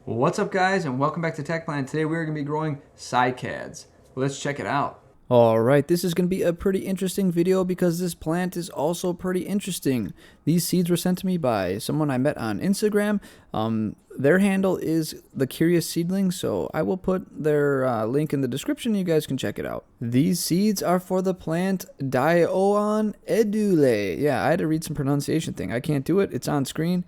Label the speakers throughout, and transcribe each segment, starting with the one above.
Speaker 1: What's up, guys, and welcome back to Tech Plan. Today we're going to be growing Cycads. Let's check it out.
Speaker 2: Alright, this is going to be a pretty interesting video because this plant is also pretty interesting. These seeds were sent to me by someone I met on Instagram. Their handle is The Curious Seedling, so I will put their link in the description. You guys can check it out. These seeds are for the plant Dioon edule. Yeah, I had to read some pronunciation thing. I can't do it. It's on screen.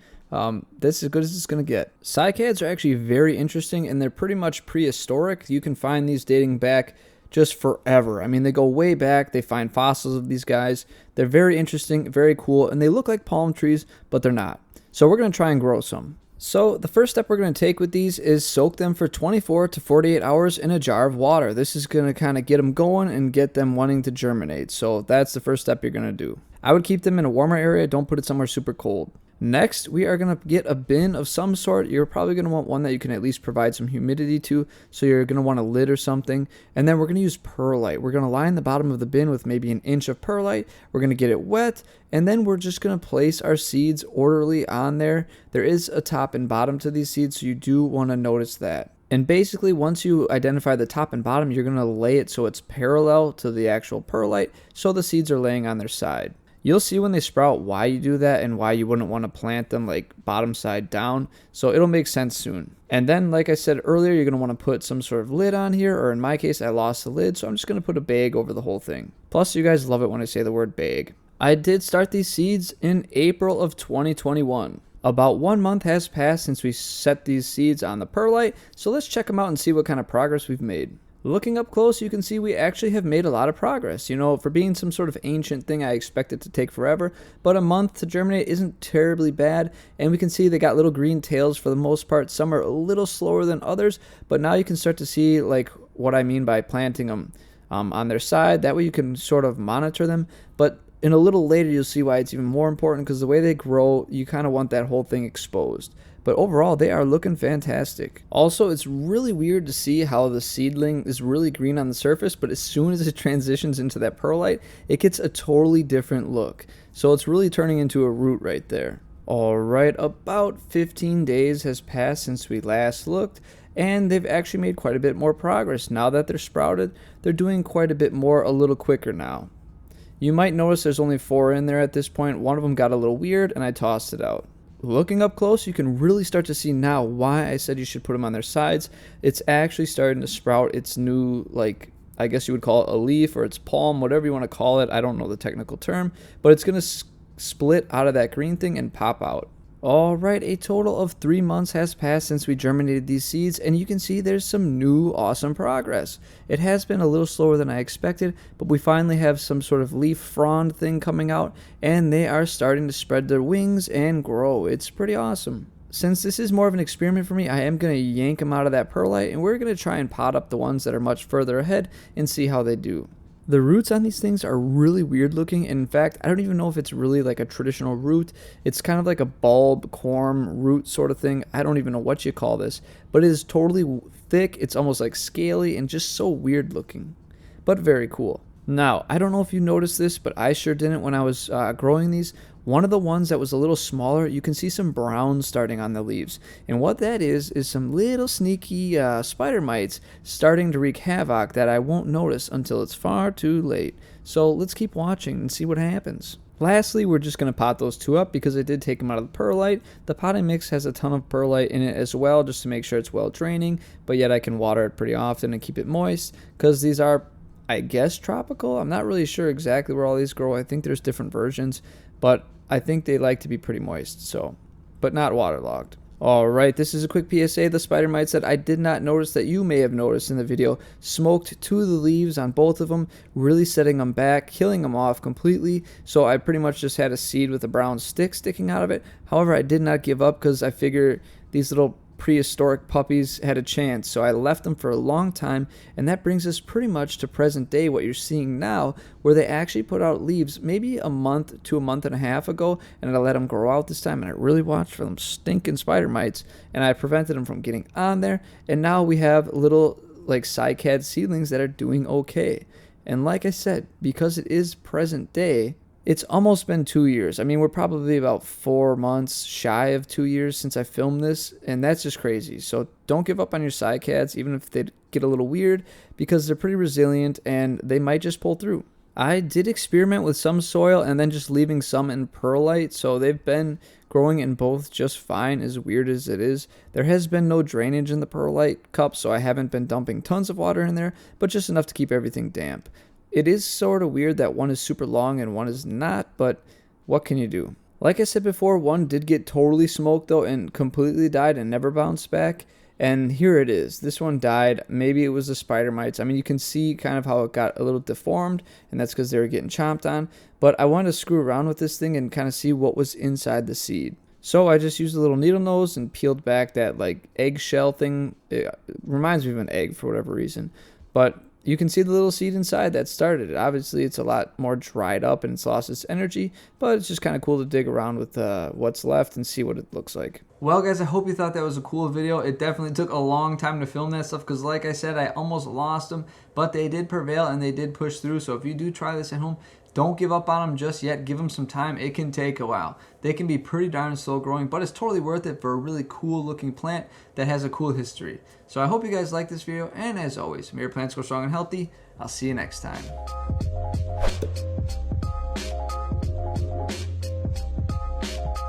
Speaker 2: This is as good as it's going to get. Cycads are actually very interesting, and they're pretty much prehistoric. You can find these dating back just forever. I mean, they go way back. They find fossils of these guys. They're very interesting, very cool, and they look like palm trees, but they're not. So we're going to try and grow some. So the first step we're going to take with these is soak them for 24 to 48 hours in a jar of water. This is going to kind of get them going and get them wanting to germinate. So that's the first step you're going to do. I would keep them in a warmer area. Don't put it somewhere super cold. Next, we are going to get a bin of some sort. You're probably going to want one that you can at least provide some humidity to, so you're going to want a lid or something. And then we're going to use perlite. We're going to line the bottom of the bin with maybe 1 inch of perlite. We're going to get it wet, and then we're just going to place our seeds orderly on there. There is a top and bottom to these seeds, so you do want to notice that. And basically, once you identify the top and bottom, you're going to lay it so it's parallel to the actual perlite, so the seeds are laying on their side. You'll see when they sprout why you do that and why you wouldn't want to plant them like bottom side down. So it'll make sense soon. And then, like I said earlier, you're going to want to put some sort of lid on here, or in my case, I lost the lid, so I'm just going to put a bag over the whole thing. Plus, you guys love it when I say the word bag. I did start these seeds in April of 2021. About 1 month has passed since we set these seeds on the perlite, so let's check them out and see what kind of progress we've made. Looking up close, you can see we actually have made a lot of progress. You know, for being some sort of ancient thing, I expect it to take forever, but a month to germinate isn't terribly bad, and we can see they got little green tails for the most part. Some are a little slower than others, but now you can start to see like what I mean by planting them on their side. That way you can sort of monitor them, but in a little later you'll see why it's even more important, because the way they grow, you kind of want that whole thing exposed. But overall, they are looking fantastic. Also, it's really weird to see how the seedling is really green on the surface, but as soon as it transitions into that perlite, it gets a totally different look. So it's really turning into a root right there. Alright, about 15 days has passed since we last looked, and they've actually made quite a bit more progress. Now that they're sprouted, they're doing quite a bit more a little quicker now. You might notice there's only 4 in there at this point. One of them got a little weird, and I tossed it out. Looking up close, you can really start to see now why I said you should put them on their sides. It's actually starting to sprout its new, like, I guess you would call it a leaf or its palm, whatever you want to call it. I don't know the technical term, but it's going to split out of that green thing and pop out. Alright, a total of 3 months has passed since we germinated these seeds, and you can see there's some new awesome progress. It has been a little slower than I expected, but we finally have some sort of leaf frond thing coming out, and they are starting to spread their wings and grow. It's pretty awesome. Since this is more of an experiment for me, I am going to yank them out of that perlite, and we're going to try and pot up the ones that are much further ahead and see how they do. The roots on these things are really weird looking, and in fact, I don't even know if it's really like a traditional root. It's kind of like a bulb, corm, root sort of thing. I don't even know what you call this, but it is totally thick. It's almost like scaly and just so weird looking, but very cool. Now, I don't know if you noticed this, but I sure didn't when I was growing these. One of the ones that was a little smaller, you can see some brown starting on the leaves. And what that is some little sneaky spider mites starting to wreak havoc that I won't notice until it's far too late. So let's keep watching and see what happens. Lastly, we're just going to pot those 2 up because I did take them out of the perlite. The potting mix has a ton of perlite in it as well, just to make sure it's well draining, but yet I can water it pretty often and keep it moist, because these are, I guess, tropical. I'm not really sure exactly where all these grow. I think there's different versions, but I think they like to be pretty moist, so, but not waterlogged. Alright, this is a quick PSA. The spider mites that I did not notice that you may have noticed in the video smoked 2 of the leaves on both of them, really setting them back, killing them off completely. So I pretty much just had a seed with a brown stick sticking out of it. However, I did not give up because I figured these little prehistoric puppies had a chance, so I left them for a long time, and that brings us pretty much to present day, what you're seeing now, where they actually put out leaves maybe a month to a month and a half ago, and I let them grow out this time, and I really watched for them stinking spider mites, and I prevented them from getting on there, and now we have little like cycad seedlings that are doing okay. And like I said, because it is present day, It's almost been 2 years. I mean, we're probably about 4 months shy of 2 years since I filmed this, and that's just crazy. So don't give up on your cycads, even if they get a little weird, because they're pretty resilient and they might just pull through. I did experiment with some soil and then just leaving some in perlite, so they've been growing in both just fine, as weird as it is. There has been no drainage in the perlite cup, so I haven't been dumping tons of water in there, but just enough to keep everything damp. It is sort of weird that one is super long and one is not, but what can you do? Like I said before, one did get totally smoked though and completely died and never bounced back. And here it is. This one died. Maybe it was the spider mites. I mean, you can see kind of how it got a little deformed, and that's because they were getting chomped on. But I wanted to screw around with this thing and kind of see what was inside the seed. So I just used a little needle nose and peeled back that like eggshell thing. It reminds me of an egg for whatever reason. But you can see the little seed inside that started it. Obviously, it's a lot more dried up and it's lost its energy, but it's just kind of cool to dig around with what's left and see what it looks like.
Speaker 1: Well, guys, I hope you thought that was a cool video. It definitely took a long time to film that stuff because, like I said, I almost lost them, but they did prevail and they did push through. So if you do try this at home, don't give up on them just yet. Give them some time. It can take a while. They can be pretty darn slow growing, but it's totally worth it for a really cool looking plant that has a cool history. So I hope you guys liked this video, and as always, may your plants grow strong and healthy. I'll see you next time.